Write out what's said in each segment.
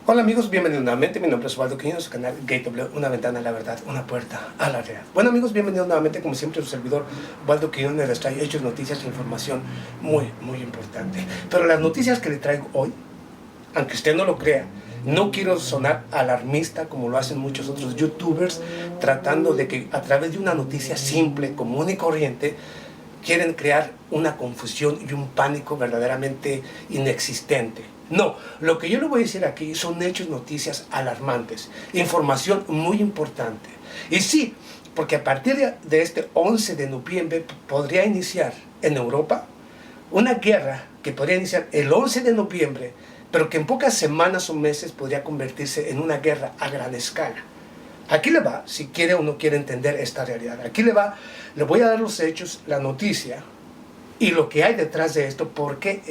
Hola amigos, bienvenidos nuevamente. Mi nombre es Waldo Quiñones, su canal Gateway, una ventana a la verdad, una puerta a la realidad. Bueno amigos, bienvenidos nuevamente, como siempre su servidor Waldo Quiñones les trae hechos, noticias e información muy importante. Pero las noticias que le traigo hoy, aunque usted no lo crea, no quiero sonar alarmista como lo hacen muchos otros youtubers, tratando de que a través de una noticia simple, común y corriente, quieren crear una confusión y un pánico verdaderamente inexistente. No, lo que yo le voy a decir aquí son hechos, noticias alarmantes, información muy importante. Y sí, porque a partir de este 11 de noviembre podría iniciar en Europa una guerra que podría iniciar el 11 de noviembre, pero que en pocas semanas o meses podría convertirse en una guerra a gran escala. Aquí le va, si quiere o no quiere entender esta realidad. Aquí le va, le voy a dar los hechos, la noticia y lo que hay detrás de esto, por qué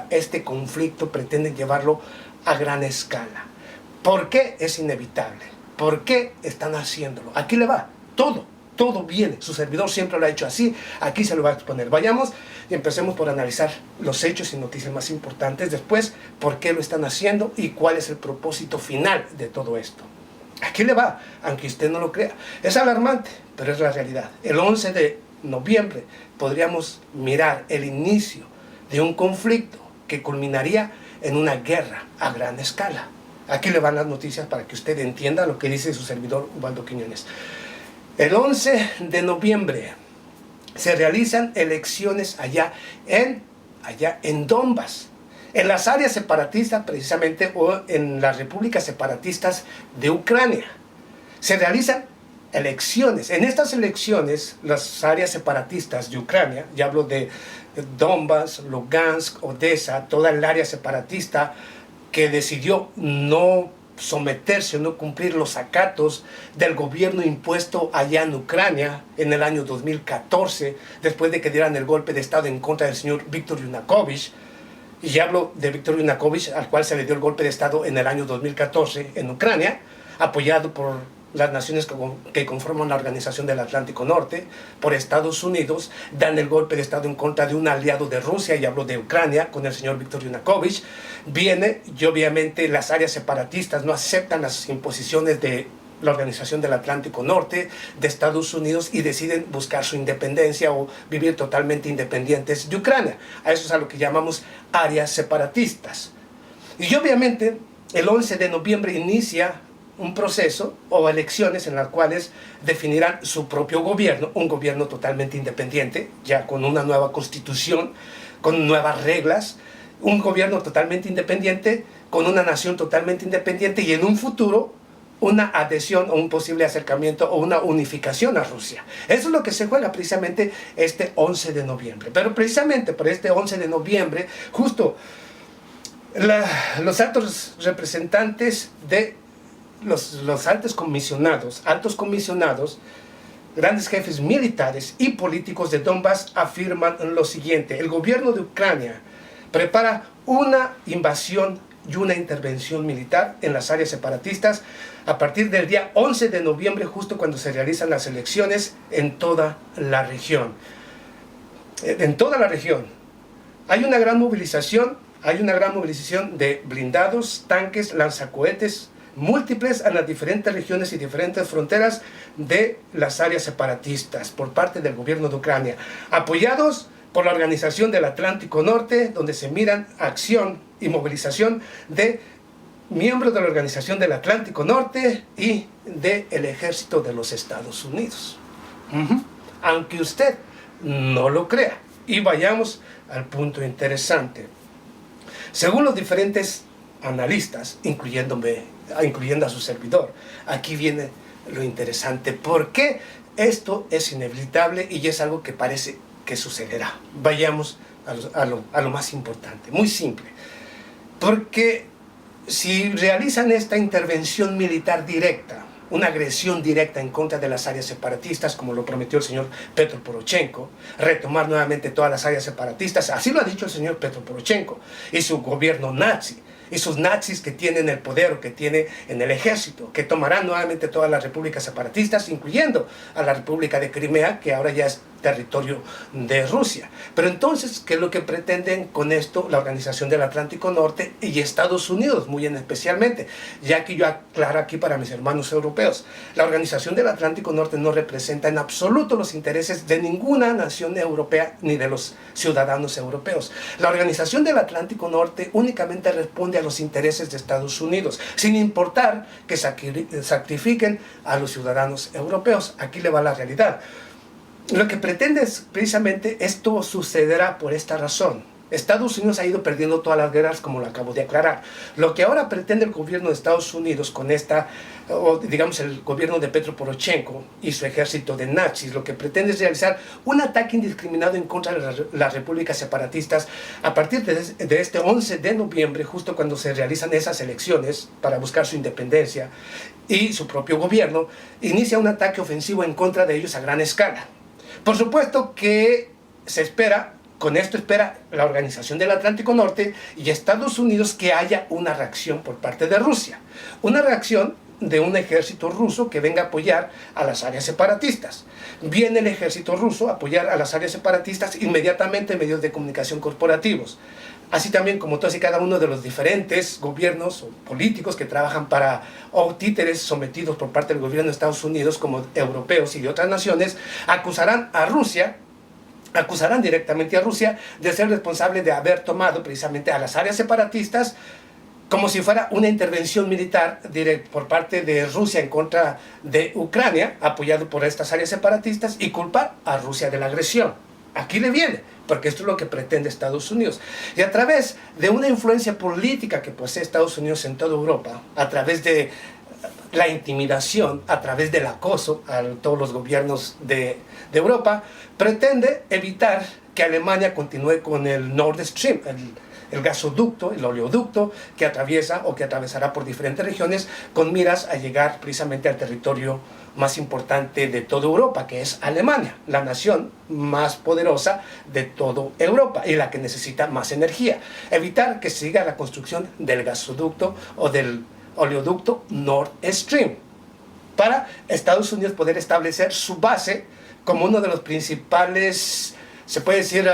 este conflicto pretenden llevarlo a gran escala. ¿Por qué es inevitable? ¿Por qué están haciéndolo? Aquí le va, todo viene. Su servidor siempre lo ha hecho así, aquí se lo va a exponer. Vayamos y empecemos por analizar los hechos y noticias más importantes. Después, por qué lo están haciendo y cuál es el propósito final de todo esto. Aquí le va, aunque usted no lo crea. Es alarmante, pero es la realidad. El 11 de noviembre podríamos mirar el inicio de un conflicto que culminaría en una guerra a gran escala. Aquí le van las noticias para que usted entienda lo que dice su servidor Waldo Quiñones. El 11 de noviembre se realizan elecciones allá en Donbass, en las áreas separatistas precisamente, o en las repúblicas separatistas de Ucrania. Se realizan elecciones. En estas elecciones, las áreas separatistas de Ucrania, ya hablo de Donbass, Lugansk, Odessa, toda el área separatista que decidió no someterse o no cumplir los acatos del gobierno impuesto allá en Ucrania en el año 2014, después de que dieran el golpe de estado en contra del señor Viktor Yanukovych. Y ya hablo de Viktor Yanukovych, al cual se le dio el golpe de estado en el año 2014 en Ucrania, apoyado por las naciones que conforman la Organización del Atlántico Norte, por Estados Unidos, dan el golpe de estado en contra de un aliado de Rusia, y hablo de Ucrania, con el señor Viktor Yanukovych. Viene, y obviamente las áreas separatistas no aceptan las imposiciones de la Organización del Atlántico Norte, de Estados Unidos, y deciden buscar su independencia o vivir totalmente independientes de Ucrania. A eso es a lo que llamamos áreas separatistas. Y obviamente el 11 de noviembre inicia un proceso o elecciones en las cuales definirán su propio gobierno, un gobierno totalmente independiente, ya con una nueva constitución, con nuevas reglas, un gobierno totalmente independiente, con una nación totalmente independiente, y en un futuro una adhesión o un posible acercamiento o una unificación a Rusia. Eso es lo que se juega precisamente este 11 de noviembre. Pero precisamente por este 11 de noviembre, justo los altos representantes de los altos comisionados, grandes jefes militares y políticos de Donbass afirman lo siguiente: el gobierno de Ucrania prepara una invasión y una intervención militar en las áreas separatistas a partir del día 11 de noviembre, justo cuando se realizan las elecciones en toda la región. En toda la región hay una gran movilización de blindados, tanques, lanzacohetes múltiples a las diferentes regiones y diferentes fronteras de las áreas separatistas por parte del gobierno de Ucrania, apoyados por la Organización del Atlántico Norte, donde se miran acción y movilización de miembros de la Organización del Atlántico Norte y del Ejército de los Estados Unidos. Aunque usted no lo crea. Y vayamos al punto interesante. Según los diferentes analistas, incluyendo a su servidor, aquí viene lo interesante. ¿Por qué esto es inevitable y es algo que parece que sucederá? Vayamos a lo más importante, muy simple. Porque si realizan esta intervención militar directa, una agresión directa en contra de las áreas separatistas, como lo prometió el señor Petro Poroshenko, retomar nuevamente todas las áreas separatistas, así lo ha dicho el señor Petro Poroshenko, y su gobierno nazi, esos nazis que tienen el poder o que tiene en el ejército, que tomarán nuevamente todas las repúblicas separatistas, incluyendo a la República de Crimea, que ahora ya es territorio de Rusia. Pero entonces, ¿qué es lo que pretenden con esto la Organización del Atlántico Norte y Estados Unidos, muy en especialmente? Ya que yo aclaro aquí para mis hermanos europeos, la Organización del Atlántico Norte no representa en absoluto los intereses de ninguna nación europea ni de los ciudadanos europeos. La Organización del Atlántico Norte únicamente responde a los intereses de Estados Unidos, sin importar que sacrifiquen a los ciudadanos europeos. Aquí le va la realidad. Lo que pretende es, precisamente, esto sucederá por esta razón. Estados Unidos ha ido perdiendo todas las guerras, como lo acabo de aclarar. Lo que ahora pretende el gobierno de Estados Unidos con esta, o digamos el gobierno de Petro Poroshenko y su ejército de nazis, lo que pretende es realizar un ataque indiscriminado en contra de las repúblicas separatistas a partir de este 11 de noviembre, justo cuando se realizan esas elecciones para buscar su independencia, y su propio gobierno inicia un ataque ofensivo en contra de ellos a gran escala. Por supuesto que se espera, con esto espera la Organización del Atlántico Norte y Estados Unidos, que haya una reacción por parte de Rusia. Una reacción de un ejército ruso que venga a apoyar a las áreas separatistas. Viene el ejército ruso a apoyar a las áreas separatistas inmediatamente en medios de comunicación corporativos. Así también como todos y cada uno de los diferentes gobiernos o políticos que trabajan para, o títeres sometidos por parte del gobierno de Estados Unidos, como europeos y de otras naciones, acusarán a Rusia, acusarán directamente a Rusia de ser responsable de haber tomado precisamente a las áreas separatistas como si fuera una intervención militar por parte de Rusia en contra de Ucrania, apoyado por estas áreas separatistas, y culpar a Rusia de la agresión. Aquí le viene, porque esto es lo que pretende Estados Unidos. Y a través de una influencia política que posee Estados Unidos en toda Europa, a través de la intimidación, a través del acoso a todos los gobiernos de Europa, pretende evitar que Alemania continúe con el Nord Stream, el gasoducto, el oleoducto que atraviesa o que atravesará por diferentes regiones con miras a llegar precisamente al territorio más importante de toda Europa, que es Alemania, la nación más poderosa de toda Europa y la que necesita más energía. Evitar que siga la construcción del gasoducto o del oleoducto Nord Stream, para Estados Unidos poder establecer su base como uno de los principales, se puede decir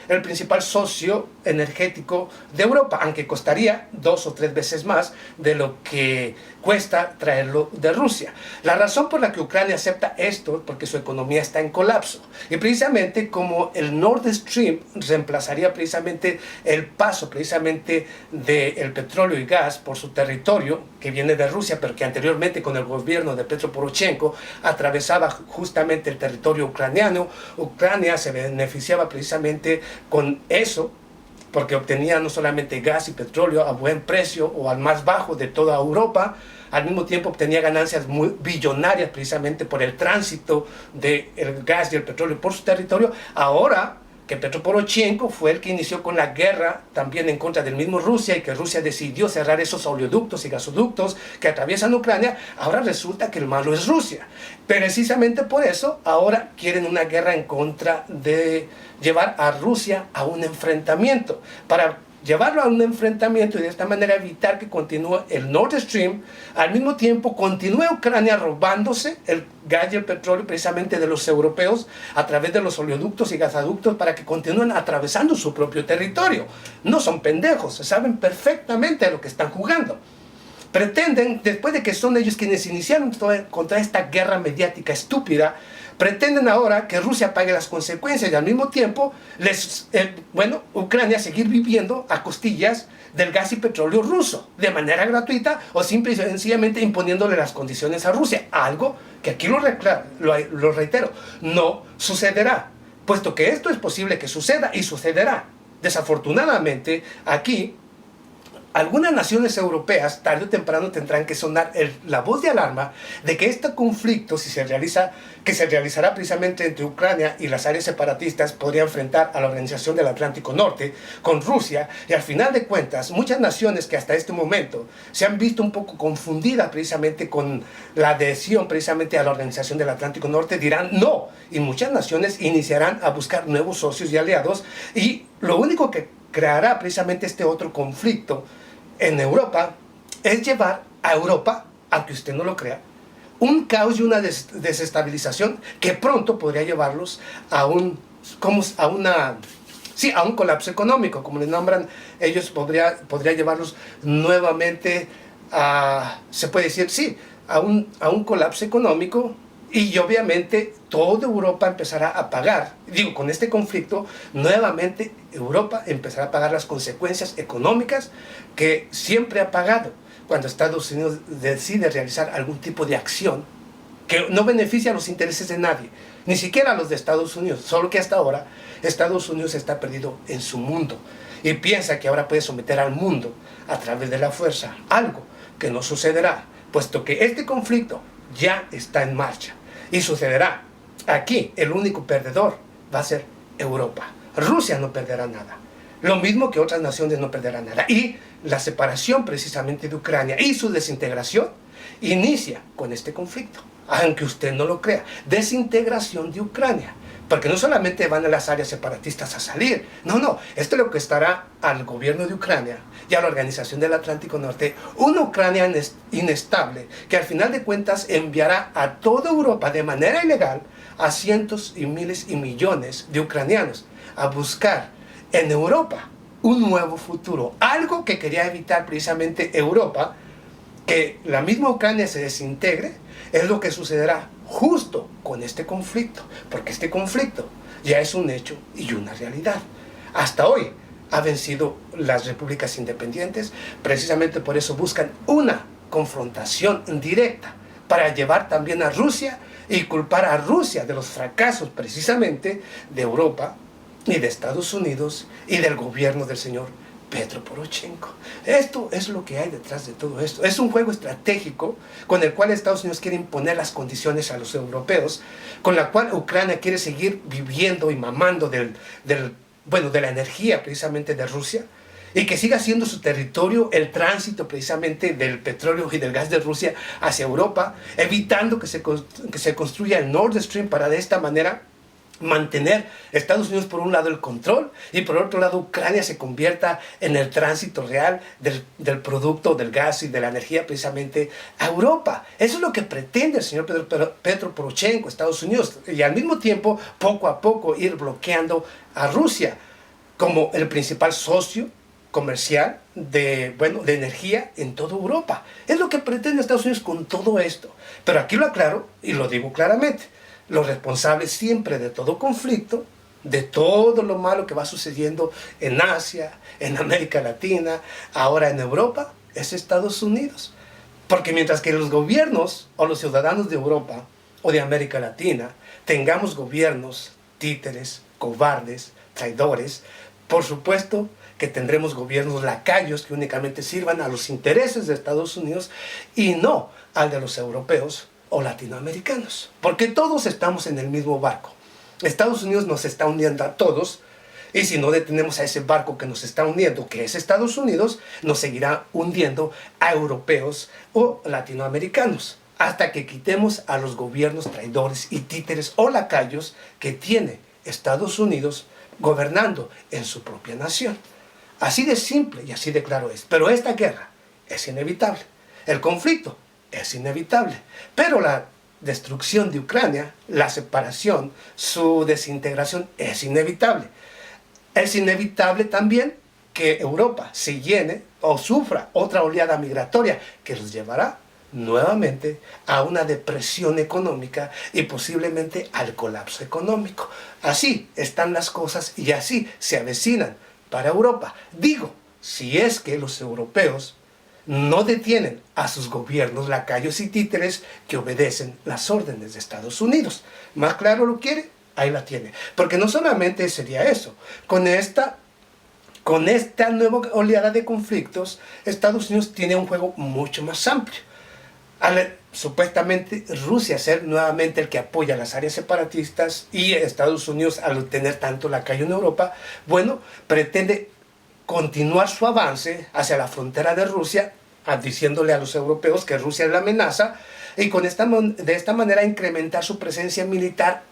el principal socio energético de Europa, aunque costaría 2 o 3 veces más de lo que cuesta traerlo de Rusia. La razón por la que Ucrania acepta esto es porque su economía está en colapso. Y precisamente como el Nord Stream reemplazaría precisamente el paso precisamente del petróleo y gas por su territorio, que viene de Rusia, pero que anteriormente con el gobierno de Petro Poroshenko atravesaba justamente el territorio ucraniano. Ucrania se beneficiaba precisamente con eso, porque obtenía no solamente gas y petróleo a buen precio o al más bajo de toda Europa, al mismo tiempo obtenía ganancias muy billonarias precisamente por el tránsito del gas y el petróleo por su territorio. Ahora que Petro Poroshenko fue el que inició con la guerra también en contra del mismo Rusia, y que Rusia decidió cerrar esos oleoductos y gasoductos que atraviesan Ucrania, ahora resulta que el malo es Rusia. Precisamente por eso ahora quieren una guerra en contra de llevar a Rusia a un enfrentamiento, para llevarlo a un enfrentamiento y de esta manera evitar que continúe el Nord Stream. Al mismo tiempo continúe Ucrania robándose el gas y el petróleo precisamente de los europeos a través de los oleoductos y gasoductos, para que continúen atravesando su propio territorio. No son pendejos, saben perfectamente a lo que están jugando. Pretenden, después de que son ellos quienes iniciaron contra esta guerra mediática estúpida, pretenden ahora que Rusia pague las consecuencias y al mismo tiempo Ucrania seguir viviendo a costillas del gas y petróleo ruso de manera gratuita, o simple y sencillamente imponiéndole las condiciones a Rusia, algo que aquí lo reitero, no sucederá, puesto que esto es posible que suceda y sucederá. Desafortunadamente aquí algunas naciones europeas tarde o temprano tendrán que sonar la voz de alarma de que este conflicto, si se realizará precisamente entre Ucrania y las áreas separatistas, podría enfrentar a la Organización del Atlántico Norte con Rusia, y al final de cuentas muchas naciones que hasta este momento se han visto un poco confundidas precisamente con la adhesión precisamente a la Organización del Atlántico Norte dirán no, y muchas naciones iniciarán a buscar nuevos socios y aliados, y lo único que creará precisamente este otro conflicto en Europa es llevar a Europa, aunque usted no lo crea, un caos y una desestabilización que pronto podría llevarlos a a un colapso económico, como le nombran ellos, podría llevarlos nuevamente se puede decir, sí, a un colapso económico, y obviamente toda Europa empezará a pagar, digo, con este conflicto, nuevamente Europa empezará a pagar las consecuencias económicas que siempre ha pagado cuando Estados Unidos decide realizar algún tipo de acción que no beneficia a los intereses de nadie, ni siquiera a los de Estados Unidos, solo que hasta ahora Estados Unidos está perdido en su mundo y piensa que ahora puede someter al mundo a través de la fuerza, algo que no sucederá, puesto que este conflicto ya está en marcha y sucederá. Aquí el único perdedor va a ser Europa. Rusia no perderá nada, lo mismo que otras naciones no perderán nada, y la separación precisamente de Ucrania y su desintegración inicia con este conflicto, aunque usted no lo crea. Desintegración de Ucrania, porque no solamente van a las áreas separatistas a salir, no, esto es lo que estará al gobierno de Ucrania y a la Organización del Atlántico Norte, una Ucrania inestable, que al final de cuentas enviará a toda Europa de manera ilegal a cientos y miles y millones de ucranianos a buscar en Europa un nuevo futuro, algo que quería evitar precisamente Europa, que la misma Ucrania se desintegre. Es lo que sucederá justo con este conflicto, porque este conflicto ya es un hecho y una realidad. Hasta hoy ha vencido las repúblicas independientes, precisamente por eso buscan una confrontación directa para llevar también a Rusia y culpar a Rusia de los fracasos precisamente de Europa y de Estados Unidos y del gobierno del señor Petro Poroshenko. Esto es lo que hay detrás de todo esto. Es un juego estratégico con el cual Estados Unidos quiere imponer las condiciones a los europeos, con la cual Ucrania quiere seguir viviendo y mamando de la energía precisamente de Rusia, y que siga siendo su territorio el tránsito precisamente del petróleo y del gas de Rusia hacia Europa, evitando que se construya el Nord Stream para de esta manera mantener Estados Unidos por un lado el control y por otro lado Ucrania se convierta en el tránsito real del producto del gas y de la energía precisamente a Europa. Eso es lo que pretende el señor Petro Poroshenko, Estados Unidos, y al mismo tiempo poco a poco ir bloqueando a Rusia como el principal socio comercial de energía en toda Europa. Es lo que pretende Estados Unidos con todo esto. Pero aquí lo aclaro y lo digo claramente: los responsables siempre de todo conflicto, de todo lo malo que va sucediendo en Asia, en América Latina, ahora en Europa, es Estados Unidos. Porque mientras que los gobiernos o los ciudadanos de Europa o de América Latina tengamos gobiernos títeres, cobardes, traidores, por supuesto que tendremos gobiernos lacayos que únicamente sirvan a los intereses de Estados Unidos y no al de los europeos o latinoamericanos, porque todos estamos en el mismo barco. Estados Unidos nos está hundiendo a todos, y si no detenemos a ese barco que nos está hundiendo, que es Estados Unidos, nos seguirá hundiendo a europeos o latinoamericanos, hasta que quitemos a los gobiernos traidores y títeres o lacayos que tiene Estados Unidos gobernando en su propia nación. Así de simple y así de claro es. Pero esta guerra es inevitable. El conflicto es inevitable, pero la destrucción de Ucrania, la separación, su desintegración es inevitable. Es inevitable también que Europa se llene o sufra otra oleada migratoria que los llevará nuevamente a una depresión económica y posiblemente al colapso económico. Así están las cosas y así se avecinan para Europa. Digo, si es que los europeos no detienen a sus gobiernos lacayos y títeres que obedecen las órdenes de Estados Unidos. ¿Más claro lo quiere? Ahí la tiene. Porque no solamente sería eso. Con esta nueva oleada de conflictos, Estados Unidos tiene un juego mucho más amplio. Al supuestamente Rusia ser nuevamente el que apoya las áreas separatistas y Estados Unidos, al tener tanto lacayo en Europa, pretende continuar su avance hacia la frontera de Rusia, diciéndole a los europeos que Rusia es la amenaza, y de esta manera incrementar su presencia militar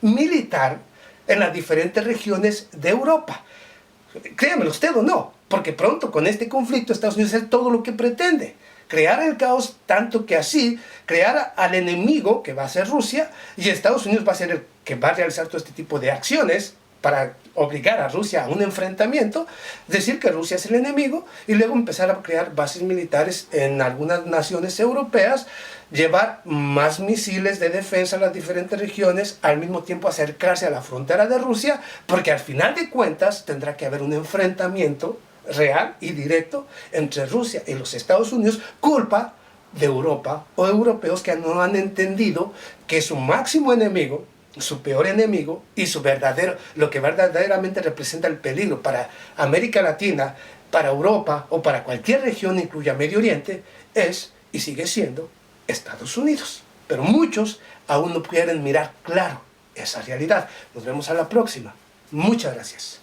en las diferentes regiones de Europa. Créanmelo usted o no, porque pronto con este conflicto Estados Unidos es todo lo que pretende. crear el caos, tanto que así crear al enemigo, que va a ser Rusia, y Estados Unidos va a ser el que va a realizar todo este tipo de acciones para obligar a Rusia a un enfrentamiento, decir que Rusia es el enemigo y luego empezar a crear bases militares en algunas naciones europeas, llevar más misiles de defensa a las diferentes regiones, al mismo tiempo acercarse a la frontera de Rusia, porque al final de cuentas tendrá que haber un enfrentamiento real y directo entre Rusia y los Estados Unidos, culpa de Europa o europeos que no han entendido que su máximo enemigo, su peor enemigo y lo que verdaderamente representa el peligro para América Latina, para Europa o para cualquier región, incluya Medio Oriente, es y sigue siendo Estados Unidos. Pero muchos aún no quieren mirar claro esa realidad. Nos vemos a la próxima. Muchas gracias.